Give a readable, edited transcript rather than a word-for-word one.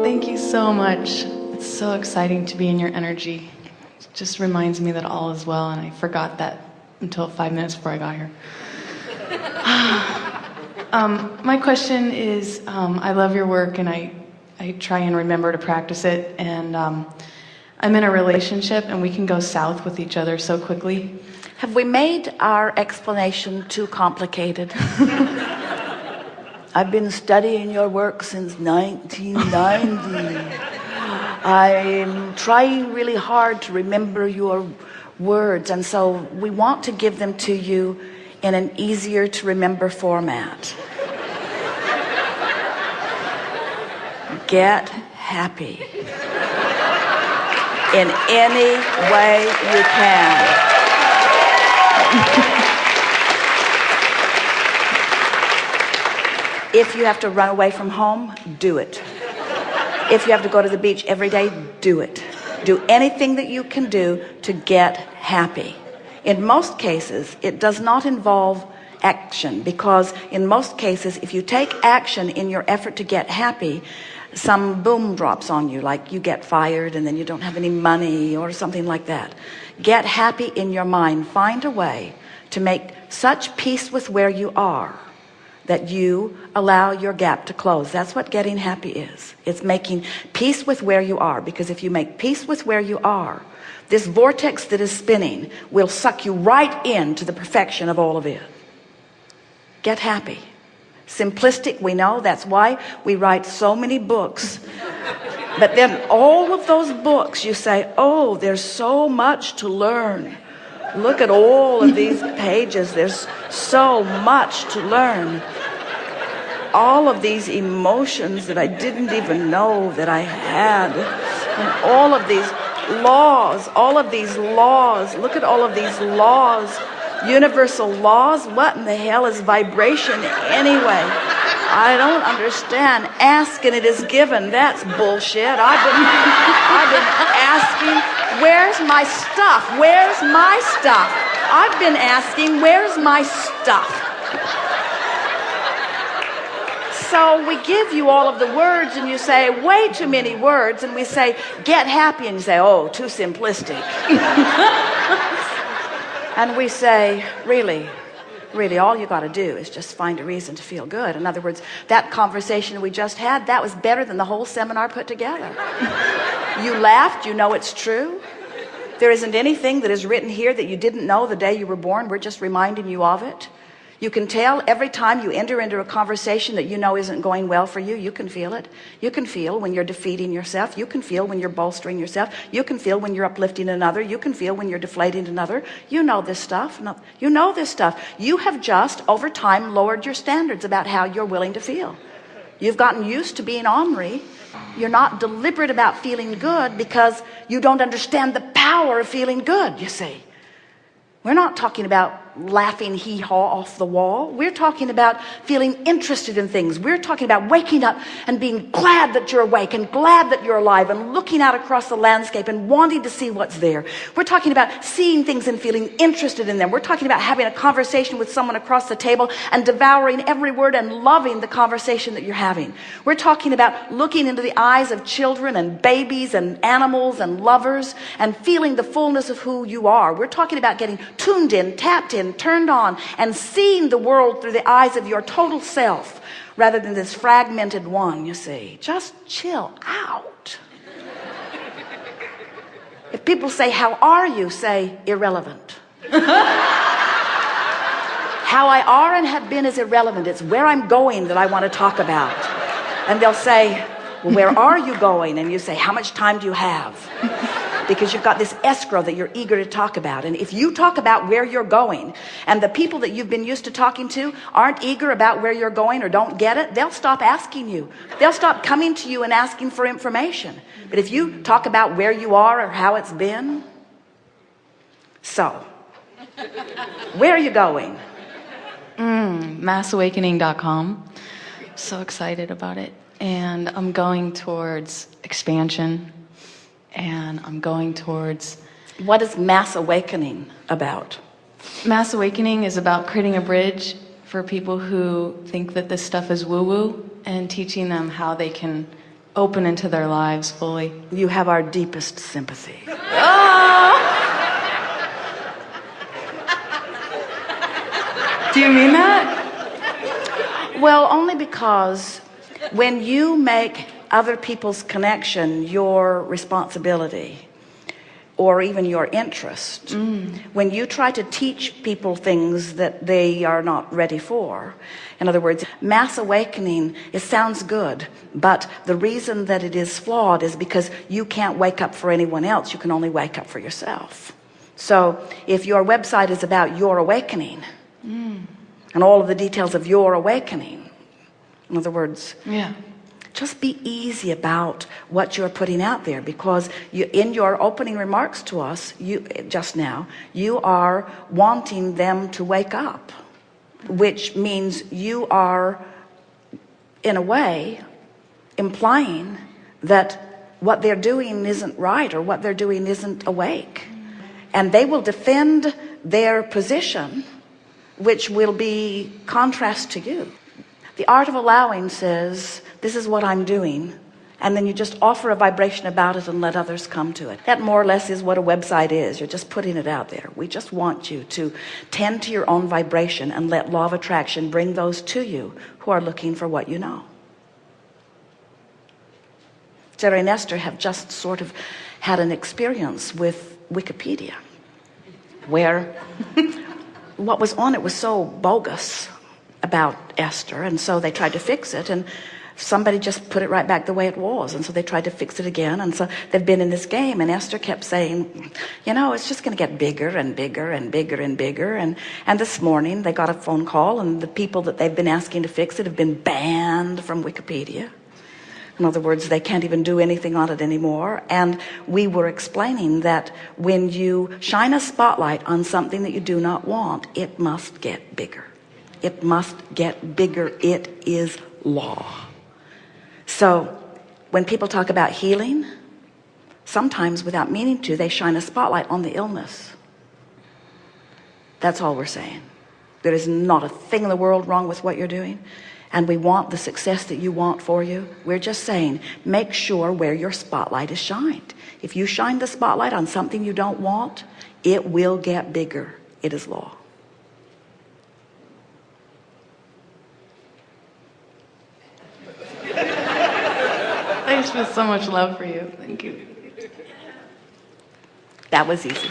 Thank you so much. It's so exciting to be in your energy. It just reminds me that all is well, and I forgot that until 5 minutes before I got here. My question is, I love your work, and I try and remember to practice it, and I'm in a relationship, and we can go south with each other so quickly. Have we made our explanation too complicated? I've been studying your work since 1990. I'm trying really hard to remember your words, and so we want to give them to you in an easier to remember format. Get happy in any way you can. If you have to run away from home, do it. If you have to go to the beach every day, do it. Do anything that you can do to get happy. In most cases, it does not involve action, because in most cases, if you take action in your effort to get happy, some boom drops on you, like you get fired and then you don't have any money or something like that. Get happy in your mind. Find a way to make such peace with where you are that you allow your gap to close. That's what getting happy is. It's making peace with where you are, because if you make peace with where you are, this vortex that is spinning will suck you right into the perfection of all of it. Get happy. Simplistic, we know. That's why we write so many books. But then all of those books, you say, oh, there's so much to learn. Look at all of these pages. There's so much to learn. All of these emotions that I didn't even know that I had. And all of these laws, look at all of these laws, universal laws. What in the hell is vibration anyway? I don't understand. Ask and it is given. That's bullshit. I've been asking, where's my stuff? Where's my stuff? I've been asking, where's my stuff? So we give you all of the words and you say, way too many words, and we say, get happy, and you say, oh, too simplistic. And we say, really, all you got to do is just find a reason to feel good. In other words, that conversation we just had, that was better than the whole seminar put together. You laughed, you know it's true. There isn't anything that is written here that you didn't know the day you were born. We're just reminding you of it. You can tell every time you enter into a conversation that you know isn't going well for you. You can feel it. You can feel when you're defeating yourself. You can feel when you're bolstering yourself. You can feel when you're uplifting another. You can feel when you're deflating another. You know this stuff. No, you know this stuff. You have just, over time, lowered your standards about how you're willing to feel. You've gotten used to being ornery. You're not deliberate about feeling good because you don't understand the power of feeling good, you see. We're not talking about laughing hee-haw off the wall. We're talking about feeling interested in things. We're talking about waking up and being glad that you're awake and glad that you're alive and looking out across the landscape and wanting to see what's there. We're talking about seeing things and feeling interested in them. We're talking about having a conversation with someone across the table and devouring every word and loving the conversation that you're having. We're talking about looking into the eyes of children and babies and animals and lovers and feeling the fullness of who you are. We're talking about getting tuned in, tapped in, turned on, and seeing the world through the eyes of your total self rather than this fragmented one, you see. Just chill out. If people say, how are you? Say, irrelevant. How I are and have been is irrelevant. It's where I'm going that I want to talk about. And they'll say, well, where are you going? And you say, how much time do you have? Because you've got this escrow that you're eager to talk about. And if you talk about where you're going, and the people that you've been used to talking to aren't eager about where you're going or don't get it, they'll stop asking you. They'll stop coming to you and asking for information. But if you talk about where you are or how it's been, so, where are you going? massawakening.com. So excited about it. And I'm going towards expansion. And I'm going towards... What is mass awakening about? Mass Awakening is about creating a bridge for people who think that this stuff is woo-woo and teaching them how they can open into their lives fully. You have our deepest sympathy. Do you mean that? Well, only because when you make other people's connection your responsibility or even your interest, when you try to teach people things that they are not ready for, in other words, mass awakening, it sounds good, but the reason that it is flawed is because you can't wake up for anyone else. You can only wake up for yourself. So if your website is about your awakening, and all of the details of your awakening, in other words, just be easy about what you're putting out there, because in your opening remarks to us just now, you are wanting them to wake up, which means you are, in a way, implying that what they're doing isn't right or what they're doing isn't awake. And they will defend their position, which will be contrast to you. The art of allowing says, this is what I'm doing, and then you just offer a vibration about it and let others come to it. That more or less is what a website is. You're just putting it out there. We just want you to tend to your own vibration and let law of attraction bring those to you who are looking for what you know. Jerry and Esther have just sort of had an experience with Wikipedia, where what was on it was so bogus about Esther, and so they tried to fix it, and somebody just put it right back the way it was, and so they tried to fix it again, and so they've been in this game, and Esther kept saying, you know, it's just going to get bigger and bigger and bigger and bigger, and this morning they got a phone call, and the people that they've been asking to fix it have been banned from Wikipedia. In other words, they can't even do anything on it anymore. And we were explaining that when you shine a spotlight on something that you do not want, it must get bigger. It must get bigger. It is law. So when people talk about healing, sometimes without meaning to, they shine a spotlight on the illness. That's all we're saying. There is not a thing in the world wrong with what you're doing. And we want the success that you want for you. We're just saying, make sure where your spotlight is shined. If you shine the spotlight on something you don't want, it will get bigger. It is law. I just feel so much love for you. Thank you. That was easy.